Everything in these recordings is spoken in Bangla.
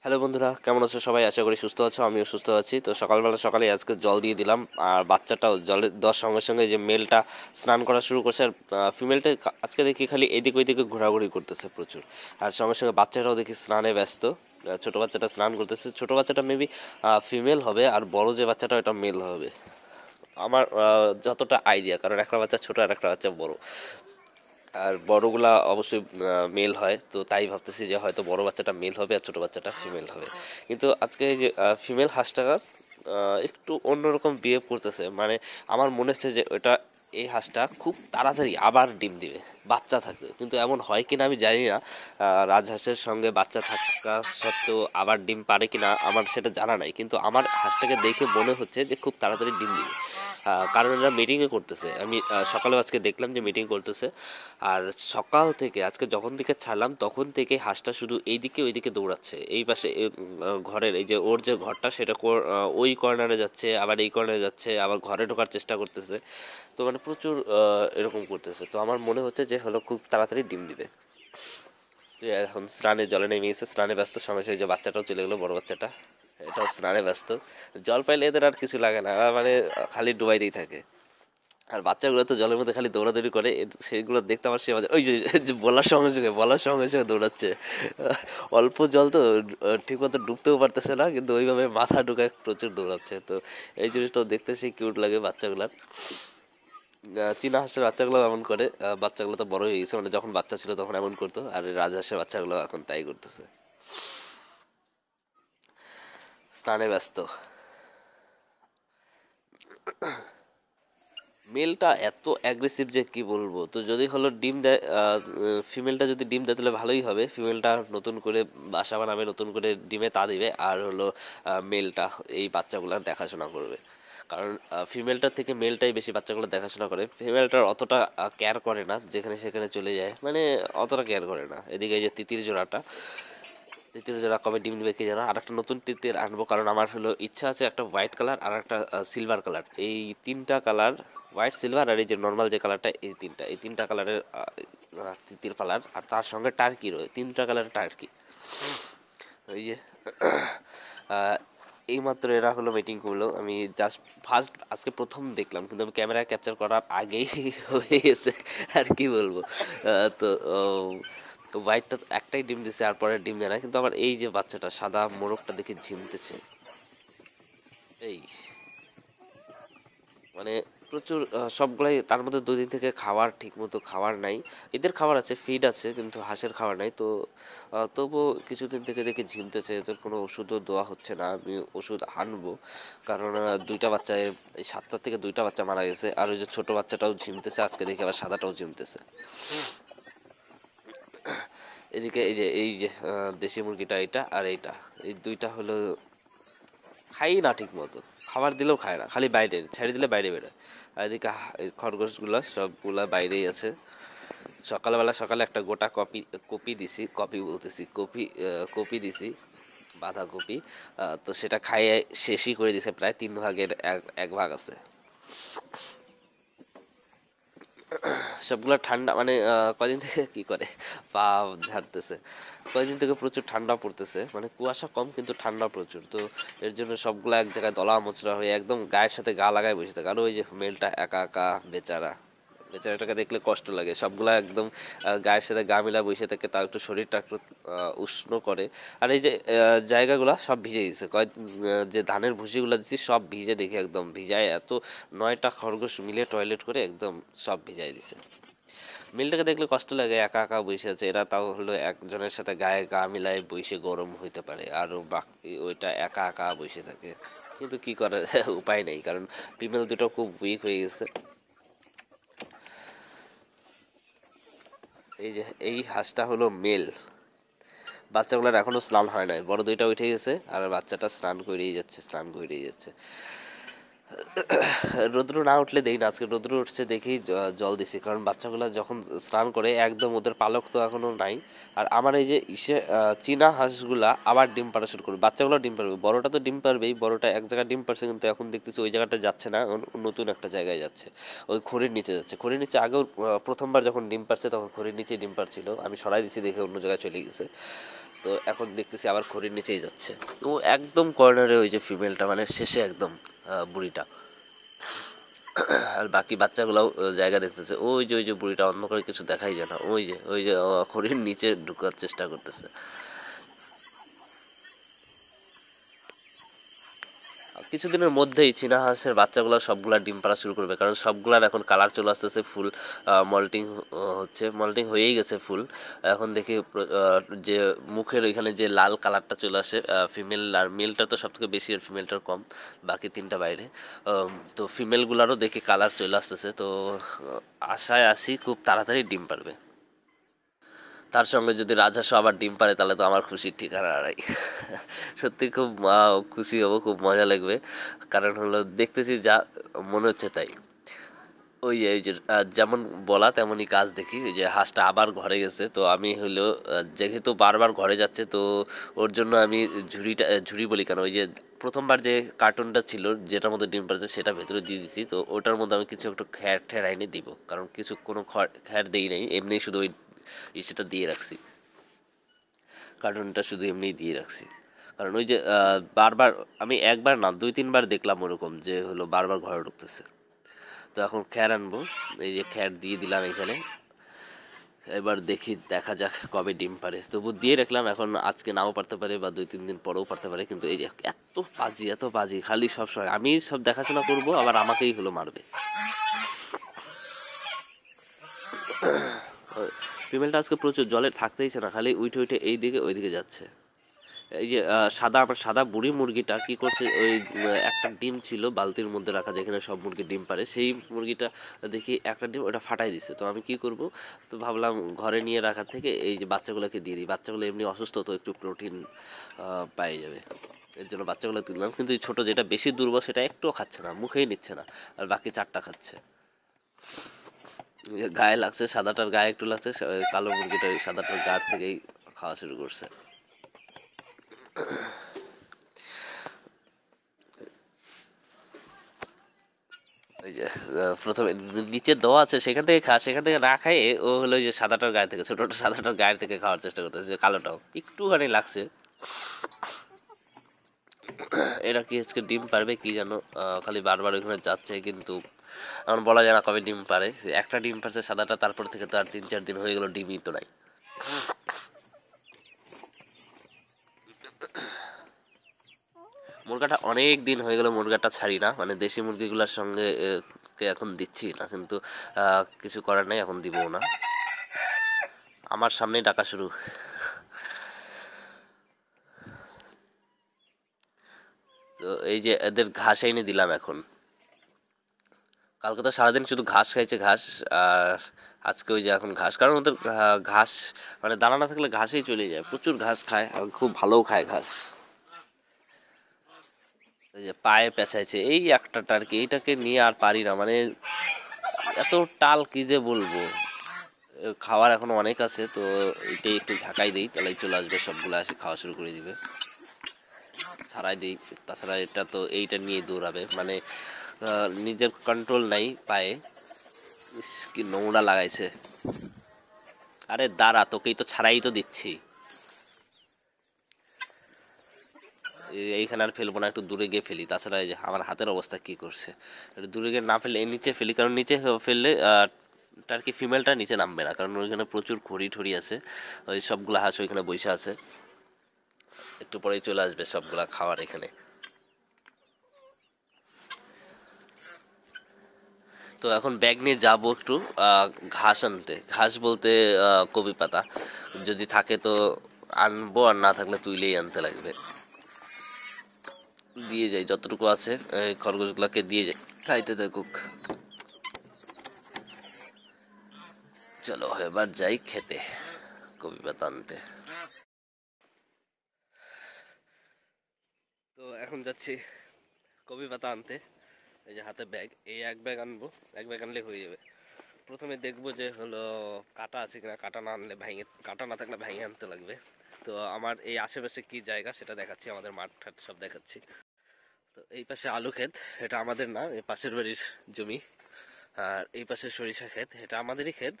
হ্যালো বন্ধুরা, কেমন আছো সবাই? আশা করি সুস্থ আছো। আমিও সুস্থ আছি। তো সকালে আজকে জল দিয়ে দিলাম, আর বাচ্চাটাও জলে দেওয়ার সঙ্গে সঙ্গে যে মেলটা স্নান করা শুরু করছে, আর ফিমেলটা আজকে দেখি খালি এদিক ওইদিকে ঘোরাঘুরি করতেছে প্রচুর। আর সঙ্গে সঙ্গে বাচ্চাটাও দেখি স্নানে ব্যস্ত। ছোট বাচ্চাটা স্নান করতেছে। ছোট বাচ্চাটা মেবি ফিমেল হবে, আর বড় যে বাচ্চাটা ওটা মেল হবে আমার যতটা আইডিয়া, কারণ একটা বাচ্চা ছোট আর একটা বাচ্চা বড়। আর বড়গুলা অবশ্যই মেল হয়, তো তাই ভাবতেছি যে হয়তো বড় বাচ্চাটা মেল হবে আর ছোট বাচ্চাটা ফিমেল হবে। কিন্তু আজকে এই যে ফিমেল হাঁসটা একটু অন্যরকম বিহেভ করতেছে, মানে আমার মনে হচ্ছে যে ওটা এই হাঁসটা খুব তাড়াতাড়ি আবার ডিম দিবে বাচ্চা থাকবে, কিন্তু এমন হয় কিনা আমি জানি না। রাজহাঁসের সঙ্গে বাচ্চা থাকা সত্ত্বেও আবার ডিম পারে কিনা আমার সেটা জানা নাই, কিন্তু আমার হাঁসটাকে দেখে মনে হচ্ছে যে খুব তাড়াতাড়ি ডিম দিবে। কারণ এরা মিটিংয়ে করতেছে, আমি সকালেও আজকে দেখলাম যে মিটিং করতেছে। আর সকাল থেকে আজকে যখন থেকে ছাড়লাম তখন থেকে হাঁসটা শুধু এইদিকে ওইদিকে দৌড়াচ্ছে, এই পাশে ঘরের এই যে ওর যে ঘরটা সেটা ওই কর্নারে যাচ্ছে, আবার এই কর্নারে যাচ্ছে, আবার ঘরে ঢোকার চেষ্টা করতেছে। তো মানে প্রচুর এরকম করতেছে, তো আমার মনে হচ্ছে যে হলো খুব তাড়াতাড়ি ডিম দিবে। তো এখন স্নানে জলে নেমে গেছে, স্নানে ব্যস্ত। সঙ্গে সঙ্গে যে বাচ্চাটাও চলে গেলো, বড় বাচ্চাটা এটাও স্নানে ব্যস্ত। জল পাইলে এদের আর কিছু লাগে না, মানে খালি ডুবাইতেই থাকে। আর বাচ্চাগুলো তো জলের মধ্যে খালি দৌড়াদৌড়ি করে, সেগুলো দেখতে আমার সে মজা। ওই যে যে বলার সঙ্গে সঙ্গে দৌড়াচ্ছে। অল্প জল তো ঠিক মতো ডুবতেও পারতেছে না, কিন্তু ওইভাবে মাথা ঢুকায় প্রচুর দৌড়াচ্ছে। তো এই জিনিসটাও দেখতে সেই কিউট লাগে বাচ্চাগুলার। চীনা হাঁসের বাচ্চাগুলো এমন করে, বাচ্চাগুলো তো বড় হয়ে গেছে, মানে যখন বাচ্চা ছিল তখন এমন করতো, আর এই রাজহাঁসের বাচ্চাগুলো এখন তাই করতেছে, স্নানে ব্যস্ত। মেলটা এত অ্যাগ্রেসিভ যে কি বলবো। তো যদি হলো ডিম দেয়, ফিমেলটা যদি ডিম দেয় তাহলে ভালোই হবে। ফিমেলটা নতুন করে বাসা বানাবে, নতুন করে ডিমে তা দিবে, আর হলো মেলটা এই বাচ্চাগুলোর দেখাশোনা করবে। কারণ ফিমেলটার থেকে মেলটাই বেশি বাচ্চাগুলো দেখাশোনা করে। ফিমেলটার অতটা কেয়ার করে না, যেখানে সেখানে চলে যায়, মানে অতটা কেয়ার করে না। এদিকে এই যে তিতির জোড়া কবে ডিম দিবে কি জানো। আর একটা নতুন তিতির আনবো, কারণ আমার হলো ইচ্ছা আছে একটা হোয়াইট কালার আর একটা সিলভার কালার, এই তিনটা কালার, হোয়াইট সিলভার আর এই যে নর্মাল যে কালারটা, এই তিনটা কালারের তিতির কালার। আর তার সঙ্গে টার্কি রয়ে তিনটা কালারের টার্কি। ওই যে আহ, এইমাত্র এরা হলো মিটিং করলো, আমি জাস্ট ফার্স্ট আজকে প্রথম দেখলাম, কিন্তু আমি ক্যামেরায় ক্যাপচার করার আগেই হয়ে গেছে। আর কি বলবো। তো তো হোয়াইটটা একটাই ডিম দিছে, আর পরে ডিম দেয় না। কিন্তু আমার এই যে বাচ্চাটা সাদা মোরগটা দেখে ঝিমতেছে, এই মানে প্রচুর সবগুলাই। তার মধ্যে দুদিন থেকে খাবার ঠিক মতো খাবার নাই। এদের খাবার আছে, ফিড আছে, কিন্তু হাঁসের খাবার নাই। তো তবুও কিছুদিন থেকে দেখি ঝিমতেছে, এদের কোনো ওষুধও দেওয়া হচ্ছে না। আমি ওষুধ আনবো, কারণ দুইটা বাচ্চা এই 7টার থেকে দুইটা বাচ্চা মারা গেছে, আর ওই যে ছোট বাচ্চাটাও ঝিমতেছে, আজকে দেখি আবার সাদাটাও ঝিমতেছে। এদিকে এই যে দেশি মুরগিটা, এইটা আর এইটা, এই দুইটা হলো খাই না ঠিক মতো। খাবার দিলেও খায় না, খালি বাইরে ছেড়ে দিলে বাইরে বেরোয়। আর এদিকে এই খরগোশগুলো সবগুলা বাইরেই আছে। সকালে একটা গোটা কপি কপি দিছি, কপি বলতেছি কপি, কপি দিছি, বাঁধাকপি। তো সেটা খাইয়ে শেষই করে দিছে, প্রায় 3 ভাগের এক ভাগ আছে। সবগুলা ঠান্ডা, মানে কয়দিন থেকে কি করে পা ঝাড়তেছে। কয়দিন থেকে প্রচুর ঠান্ডা পড়তেছে, মানে কুয়াশা কম কিন্তু ঠান্ডা প্রচুর। তো এর জন্য সবগুলা এক জায়গায় দলা মোচড়া হয়ে একদম গায়ের সাথে গা লাগায় বসে থাকে। আর ওই যে মেলটা একা একা, বেচারা, বেচারাটাকে দেখলে কষ্ট লাগে। সবগুলা একদম গায়ের সাথে গা মিলা বসে থাকে, তাও একটু শরীরটা একটু উষ্ণ করে। আর এই যে জায়গাগুলা সব ভিজে গেছে, যে ধানের ভুসিগুলো দিচ্ছি সব ভিজে, দেখে একদম ভিজায়। এত 9টা খরগোশ মিলে টয়লেট করে একদম সব ভিজাই দিছে। মিলটাকে দেখলে কষ্ট লাগে, একা একা বসে আছে। এরা তাও হলো একজনের সাথে গায়ে গা মিলায় বসে গরম হইতে পারে, আর বাকি ওইটা একা একা বসে থাকে। কিন্তু কি করে উপায় নেই, কারণ ফিমেল দুটো খুব উইক হয়ে গেছে। এই যে এই হাঁসটা হলো মেল। বাচ্চাগুলোর এখনো স্নান হয় নাই, বড় দুইটা উঠে গেছে, আর বাচ্চাটা স্নান করেই যাচ্ছে। রৌদ্র না উঠলে দেই না, আজকে রৌদ্র উঠছে দেখেই জল দিছি, কারণ বাচ্চাগুলো যখন স্নান করে একদম ওদের পালক তো এখনো নাই। আর আমার এই যে চীনা হাঁসগুলা আবার ডিম পাড়া শুরু করবে, বাচ্চাগুলো ডিম পারবে, বড়টা তো ডিম পারবেই। বড়টা এক জায়গায় ডিম পারছে, কিন্তু এখন দেখতেছি ওই জায়গাটা যাচ্ছে না, নতুন একটা জায়গায় যাচ্ছে। ওই খড়ির নিচে যাচ্ছে। খড়ির নিচে আগেও প্রথমবার যখন ডিম পারছে তখন খড়ির নিচে ডিম পারছিল, আমি সরাই দিছি দেখে অন্য জায়গায় চলে গেছে। তো এখন দেখতেছি আবার খড়ির নিচেই যাচ্ছে। তো একদম কর্নারে ওই যে ফিমেলটা, মানে শেষে একদম বুড়িটা, আর বাকি বাচ্চাগুলোও জায়গা দেখতেছে। ওই যে বুড়িটা অন্ধকারে কিছু দেখাই যায় না, ওই যে খড়ির নিচে ঢুকার চেষ্টা করতেছে। কিছুদিনের মধ্যেই চীনা হাঁসের বাচ্চাগুলো সবগুলা ডিম পাড়া শুরু করবে, কারণ সবগুলার এখন কালার চলে আসতেছে, ফুল মল্টিং হচ্ছে, মল্টিং হয়েই গেছে ফুল। এখন দেখি যে মুখের ওইখানে যে লাল কালারটা চলে আসে ফিমেল, আর মেলটা তো সব থেকে বেশি আর ফিমেলটার কম, বাকি তিনটা বাইরে। তো ফিমেলগুলারও দেখি কালার চলে আসতেছে, তো আশায় আসি খুব তাড়াতাড়ি ডিম পারবে। তার সঙ্গে যদি রাজহাঁসও আবার ডিম পারে তাহলে তো আমার খুশির ঠিকানা নাই। সত্যি খুব খুশি হব, খুব মজা লাগবে। কারণ হলো দেখতেছি যা মনে হচ্ছে তাই। ওই যে যেমন বলা তেমনই কাজ দেখি। ওই যে হাঁসটা আবার ঘরে গেছে, তো আমি হলো যেহেতু বারবার ঘরে যাচ্ছে, তো ওর জন্য আমি ঝুড়ি বলি কেন, ওই যে প্রথমবার যে কার্টুনটা ছিল যেটার মধ্যে ডিম পাড়ছে সেটা ভেতরে দিয়ে দিছি, তো ওটার মধ্যে আমি কিছু একটু খ্যার ঠ্যার আইনে দিব, কারণ কিছু কোনো খ্যার দেই নাই, এমনি শুধু ওই সেটা দিয়ে রাখছি, কার্টুনটা শুধু এমনিই দিয়ে রাখছি। কারণ ওই যে বারবার, আমি একবার না 2-3 বার দেখলাম ওরকম যে হলো বারবার ঘরে ঢুকতেছে। তো এখন খ্যার আনবো, এই যে খ্যার দিয়ে দিলাম এখানে। এবার দেখা যাক কবে ডিম পারে। তবু দিয়ে রাখলাম, এখন আজকে নাও পারতে পারে বা 2-3 দিন পরেও পারতে পারে। কিন্তু এই যে এত পাজি খালি সবসময় আমি সব দেখাশোনা করব, আবার আমাকেই হলো মারবে। ফিমেলটা আজকে প্রচুর জলে থাকতেইছে না, খালি উইঠে এইদিকে ওইদিকে যাচ্ছে। এই যে আমার সাদা বুড়ি মুরগিটা কি করছে, ওই একটা ডিম ছিল বালতির মধ্যে রাখা যেখানে সব মুরগি ডিম পারে, সেই মুরগিটা দেখি একটা ডিম ওটা ফাটাই দিচ্ছে। তো আমি কি করব, তো ভাবলাম ঘরে নিয়ে রাখার থেকে এই যে বাচ্চাগুলোকে দিয়ে দিই, বাচ্চাগুলো এমনি অসুস্থ, তো একটু প্রোটিন পাই যাবে, এর জন্য বাচ্চাগুলো দিলাম। কিন্তু এই ছোটো যেটা বেশি দুর্বল সেটা একটুও খাচ্ছে না, মুখেই নিচ্ছে না, আর বাকি 4টা খাচ্ছে। গায়ে লাগছে, সাদাটার গায়ে একটু লাগছে, কালো মুরগিটা ওই সাদাটার গা থেকেই খাওয়া শুরু করছে। ওই যে প্রথমে নিচে দেওয়া আছে সেখান থেকে সেখান থেকে না খাইয়ে ও হলো ওই যে সাদাটার গায়ে থেকে, ছোটটা সাদাটার গায়ে থেকে খাওয়ার চেষ্টা করতেছে, কালোটাও একটুখানি লাগছে। এরা কি আজকে ডিম পারবে কি জানো, খালি বারবার ওইখানে যাচ্ছে, কিন্তু এখন বলা যায় না কবে ডিম পারে। একটা ডিম পারছে সাদাটা, তারপর থেকে তো আর 3-4 দিন হয়ে গেল ডিমই তো নাই। মুরগাটা অনেক দিন হয়ে গেল মুরগাটা ছাড়ি না, মানে দেশি মুরগিগুলোর সঙ্গে এখন দিচ্ছি না, কিন্তু কিছু করার নেই, এখন দিবও না। আমার সামনেই ডাকা শুরু। তো এই যে এদের ঘাস এনে দিলাম এখন। কালকে তো সারাদিন শুধু ঘাস খাইছে, ঘাস। আর আজকে ওই যে এখন ঘাস, কারণ ওদের ঘাস মানে দানা না থাকলে ঘাসেই চলে যায়, প্রচুর ঘাস খায় আর খুব ভালোও খায় ঘাস। এই যে পায়ে পেঁচাইছে এই একটাটা আর কি, এইটাকে নিয়ে আর পারি না, মানে এত টাল কি যে বলবো। খাওয়ার এখনো অনেক আছে, তো এইটাই একটু ঝাঁকাই দিই, তাহলেই চলে আসবে, সবগুলো আসে খাওয়া শুরু করে দিবে। ছাড়াই দিই, তাছাড়া এটা তো এইটা নিয়ে দৌড়াবে, মানে নিজের কন্ট্রোল নাই পায়ে। কি নোংরা লাগাইছে, আরে দাঁড়া তোকেই তো ছাড়াই তো দিচ্ছি। এইখানে আর ফেলবো না, একটু দূরে গিয়ে ফেলি, তাছাড়া এই যে আমার হাতের অবস্থা কি করছে। একটু দূরে গিয়ে না ফেলে নিচে ফেলি, কারণ নিচে ফেললে টার্কি ফিমেলটা নিচে নামবে না, কারণ ওইখানে প্রচুর খড়ি ঠড়ি আছে, ওই সবগুলো হাঁস ওইখানে বসে আছে, একটু পরেই চলে আসবে সবগুলা খাওয়ার এখানে। তো এখন ব্যাগ নিয়ে যাবো একটু ঘাস আনতে, ঘাস বলতে কবি পাতা যদি থাকে তো আনবো, আর না থাকলে তুইলেই আনতে লাগবে। দিয়ে যাই যতটুকু আছে, খরগোশগুলোকে দিয়ে যাই, খাইতে থাকুক। চলো এবার যাই খেতে, কবি পাতা আনতে। তো এখন যাচ্ছি কবি পাতা আনতে। এই যে হাতে ব্যাগ, এই এক ব্যাগ আনবো, এক ব্যাগ আনলে হয়ে যাবে। প্রথমে দেখবো যে হলো কাটা আছে কিনা, কাটা না আনলে ভেঙে, কাটা না থাকলে ভেঙে আনতে লাগবে। তো আমার এই আশেপাশে কি জায়গা সেটা দেখাচ্ছি, আমাদের মাঠ ঠাট সব দেখাচ্ছি। তো এই পাশে আলু ক্ষেত, এটা আমাদের না, এই পাশের বাড়ির জমি। আর এই পাশে সরিষা ক্ষেত, এটা আমাদেরই ক্ষেত,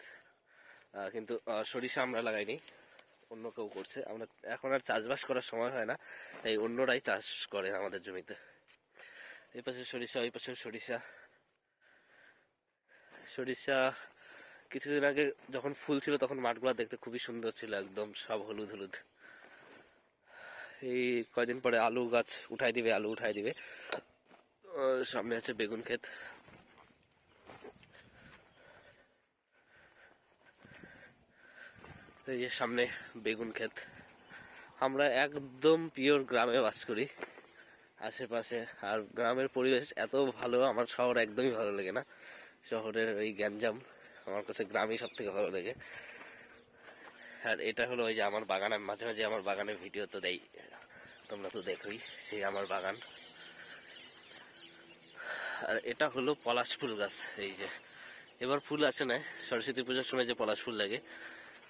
কিন্তু সরিষা আমরা লাগাইনি, অন্য কেউ করছে। আমরা এখন আর চাষবাস করার সময় হয় না, তাই অন্যরাই চাষ করে আমাদের জমিতে। এই পাশে সরিষা, ওই পাশে সরিষা। সরিষা কিছুদিন আগে যখন ফুল ছিল তখন মাঠগুলো দেখতে খুবই সুন্দর ছিল, একদম সব হলুদ হলুদ। এই কয়দিন পরে আলু গাছ উঠাই দিবে, আলু উঠাই দিবে। সামনে আছে বেগুন ক্ষেত। এই যে সামনে বেগুন ক্ষেত। আমরা একদম পিওর গ্রামে বাস করি আশেপাশে, আর গ্রামের পরিবেশ এত ভালো, আমার শহর একদমই ভালো লাগে না। শহরের ওই গ্যাঞ্জাম, আমার কাছে গ্রামই সব থেকে ভালো লাগে। আর এটা হলো ওই যে আমার বাগান, আমি মাঝে মাঝে আমার বাগানের ভিডিও তো দেই, তোমরা তো দেখোই, সেই আমার বাগান। আর এটা হলো পলাশ ফুল গাছ। এই যে এবার ফুল আছে না, সরস্বতী পূজার সময় যে পলাশ ফুল লাগে,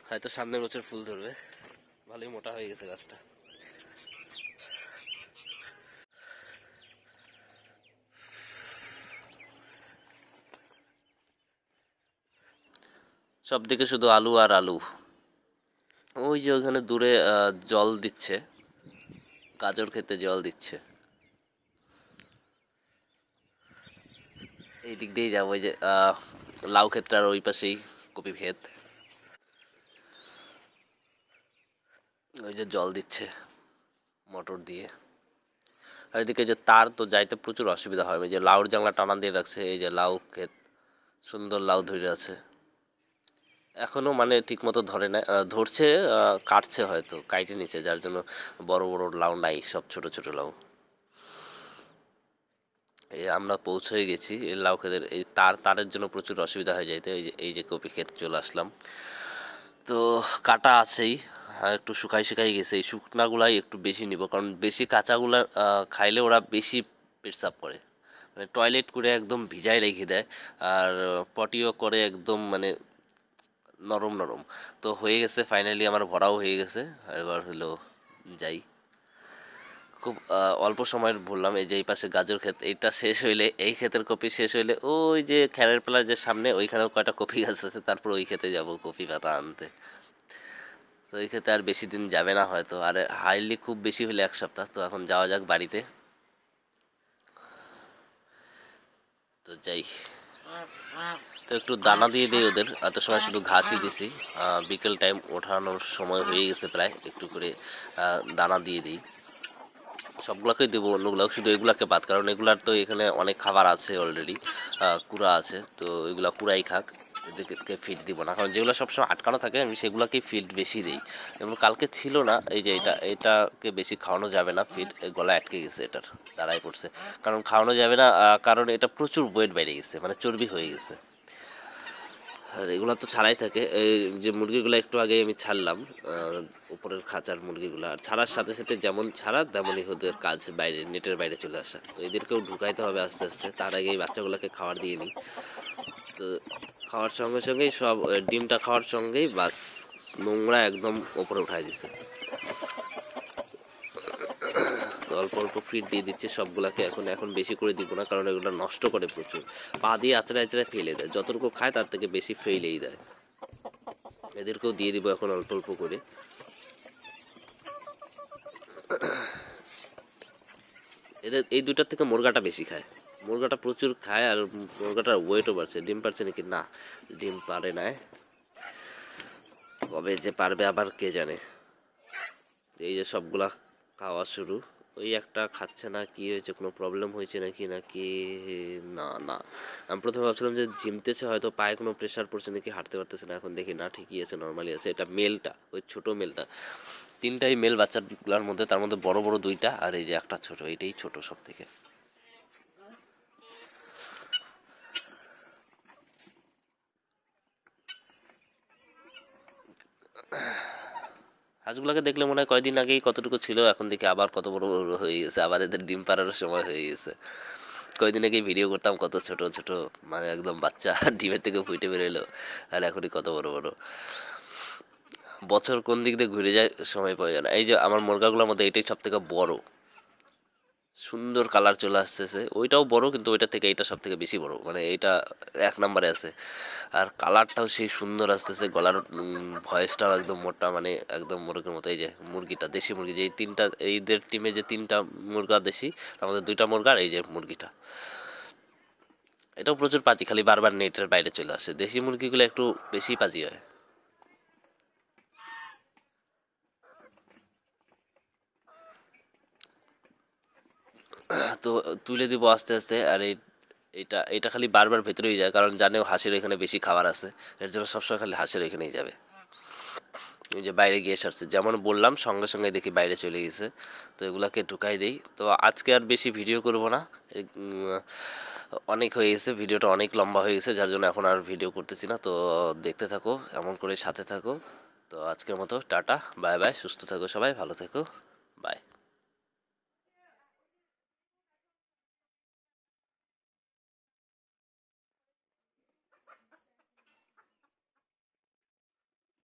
হয়তো সামনের বছর ফুল ধরবে। ভালোই মোটা হয়ে গেছে গাছটা। সব দিকে শুধু আলু আর আলু। ওই যে ওখানে দূরে জল দিচ্ছে, গাজর খেতে জল দিচ্ছে। এই দিক দিয়েই যাবো, ওই যে লাউ ক্ষেতটার ওই পাশেই কপি ক্ষেত। ওই যে জল দিচ্ছে মোটর দিয়ে। আর এদিকে যে তার, তো যাইতে প্রচুর অসুবিধা হয়। ওই যে লাউর জানলা টানা দিয়ে রাখছে, এই যে লাউ ক্ষেত, সুন্দর লাউ ধরে আছে এখনো, মানে ঠিক মতো ধরে না, ধরছে, কাটছে হয়তো, কাইটে নিচে, যার জন্য বড় বড় লাউ নাই, সব ছোট ছোট লাউ। এই আমরা পৌঁছে গেছি এই লাউ ক্ষেতের, এই তারের জন্য প্রচুর অসুবিধা হয়ে যাইতে। এই যে কপি ক্ষেত চলে আসলাম। তো কাটা আছেই, একটু শুকাই শুকাই গেছে। এই শুকনাগুলাই একটু বেশি নিব, কারণ বেশি কাঁচাগুলা খাইলে ওরা বেশি পেটসাপ করে, মানে টয়লেট করে একদম ভিজাই রেখে দেয়, আর পটিও করে একদম, মানে নরম নরম। তো হয়ে গেছে ফাইনালি, আমার ভরাও হয়ে গেছে। এবার হলো যাই, খুব অল্প সময়ের বললাম। এই যে এই পাশে গাজর ক্ষেত, এইটা শেষ হইলে, এই ক্ষেতের কপি শেষ হইলে ওই যে খ্যারের পালার যে সামনে, ওইখানেও কয়টা কপি গাছ আছে, তারপর ওই ক্ষেতে যাব কপি পাতা আনতে। তো ওই ক্ষেতে আর বেশি দিন যাবে না হয়তো, আর হাইলি খুব বেশি হলে 1 সপ্তাহ। তো এখন যাওয়া যাক বাড়িতে। তো যাই, তো একটু দানা দিয়ে দিই ওদের, এত সময় শুধু ঘাসই দিছি। বিকেল টাইম ওঠানোর সময় হয়ে গেছে প্রায়, একটু করে দানা দিয়ে দিই। সবগুলোকেই দেবো, অন্যগুলো শুধু এগুলাকে বাদ, কারণ এগুলার তো এখানে অনেক খাবার আছে অলরেডি, কুড়া আছে, তো এগুলা কুড়াই খাক। এদেরকে ফিড দিব না, কারণ যেগুলো সবসময় আটকানো থাকে আমি সেগুলোকেই ফিড বেশি দিই। এবং কালকে ছিল না, এই যে এটাকে বেশি খাওয়ানো যাবে না, ফিড গলা আটকে গেছে, এটার দাঁড়ায় পড়ছে। কারণ খাওয়ানো যাবে না, কারণ এটা প্রচুর ওয়েট বেড়ে গেছে, মানে চর্বি হয়ে গেছে। আর এগুলো তো ছাড়াই থাকে। এই যে মুরগিগুলো একটু আগে আমি ছাড়লাম, উপরের খাঁচার মুরগিগুলো, আর ছাড়ার সাথে সাথে যেমন ছাড়া তেমনই ওদের কাজ বাইরে, নেটের বাইরে চলে আসা। তো এদেরকেও ঢুকাইতে হবে আস্তে আস্তে, তার আগে এই বাচ্চাগুলোকে খাবার দিয়ে নিই। তো খাওয়ার সঙ্গে সঙ্গেই সব, ডিমটা খাওয়ার সঙ্গেই বাস নোংরা একদম ওপরে উঠাই দিছে। তো অল্প অল্প ফিড দিয়ে দিচ্ছে সবগুলাকে, এখন বেশি করে দিব না, কারণ এগুলো নষ্ট করে প্রচুর, পা দিয়ে আচড়ে আচড়ে ফেলে দেয়, যতটুকু খায় তার থেকে বেশি ফেলেই দেয়। এদেরকেও দিয়ে দিব এখন অল্প অল্প করে। এদের এই দুটার থেকে মুরগাটা বেশি খায়, মুরগাটা প্রচুর খায়, আর মুরগাটার ওয়েটও বাড়ছে। ডিম পারছে নাকি, না ডিম পারে না, কবে যে পারবে আবার কে জানে। এই যে সবগুলা খাওয়া শুরু, ওই একটা খাচ্ছে না, কি হয়েছে, কোনো প্রবলেম হয়েছে নাকি নাকি না না, আমি প্রথমে ভাবছিলাম যে জিমতেছে, হয়তো পায়ে কোনো প্রেশার পড়ছে নাকি, হাঁটতে পারতেছে না। এখন দেখি না, ঠিকই আছে, নর্মালি আছে। এটা মেলটা, ওই ছোট মেলটা, তিনটাই মেল বাচ্চাগুলোর মধ্যে, তার মধ্যে বড় বড় দুইটা, আর এই যে একটা ছোট, এইটাই ছোট সব থেকে। হাঁসগুলোকে দেখলে মনে হয় কয়দিন আগেই কতটুকু ছিল, এখন দেখি আবার কত বড় বড় হয়ে গেছে, আবার এদের ডিম পাড়ার সময় হয়ে গেছে। কয়দিন আগেই ভিডিও করতাম কত ছোট ছোট, মানে একদম বাচ্চা ডিমের থেকে ফুটে বেরোলো, আর এখনই কত বড় বড়। বছর কোন দিক দিয়ে ঘুরে যায় সময় পাওয়া যায় না। এই যে আমার মুরগাগুলোর মধ্যে এটাই সব থেকে বড়, সুন্দর কালার চলে আসতেছে। ওইটাও বড়, কিন্তু ওইটা থেকে এইটা সব থেকে বেশি বড়, মানে এইটা এক নম্বরে আছে। আর কালারটাও সেই সুন্দর আসতেছে, গলার ভয়েসটাও একদম মোটা, মানে একদম মুরগির মতো। এই যে মুরগিটা, দেশি মুরগি, যে তিনটা এইদের টিমে যে তিনটা মুরগা দেশি, আমাদের দুইটা মুরগা, আর এই যে মুরগিটা, এটাও প্রচুর পাজি, খালি বারবার নেটের বাইরে চলে আসে। দেশি মুরগিগুলো একটু বেশি পাজি হয়। তো তুলে দিব আস্তে আস্তে। আর এটা এটা খালি বারবার ভেতরেই যায়, কারণ জানেও হাঁসের এখানে বেশি খাবার আছে, এর জন্য সবসময় খালি হাঁসের এখানেই যাবে। ওই যে বাইরে গিয়ে সারছে, যেমন বললাম সঙ্গে সঙ্গে দেখি বাইরে চলে গেছে। তো এগুলাকে ঢুকাই দেই। তো আজকে আর বেশি ভিডিও করব না, অনেক হয়ে গেছে, ভিডিওটা অনেক লম্বা হয়ে গেছে, যার জন্য এখন আর ভিডিও করতেছি না। তো দেখতে থাকো, এমন করে সাথে থাকো। তো আজকের মতো টাটা, বাই বাই, সুস্থ থাকো সবাই, ভালো থেকো, বাই।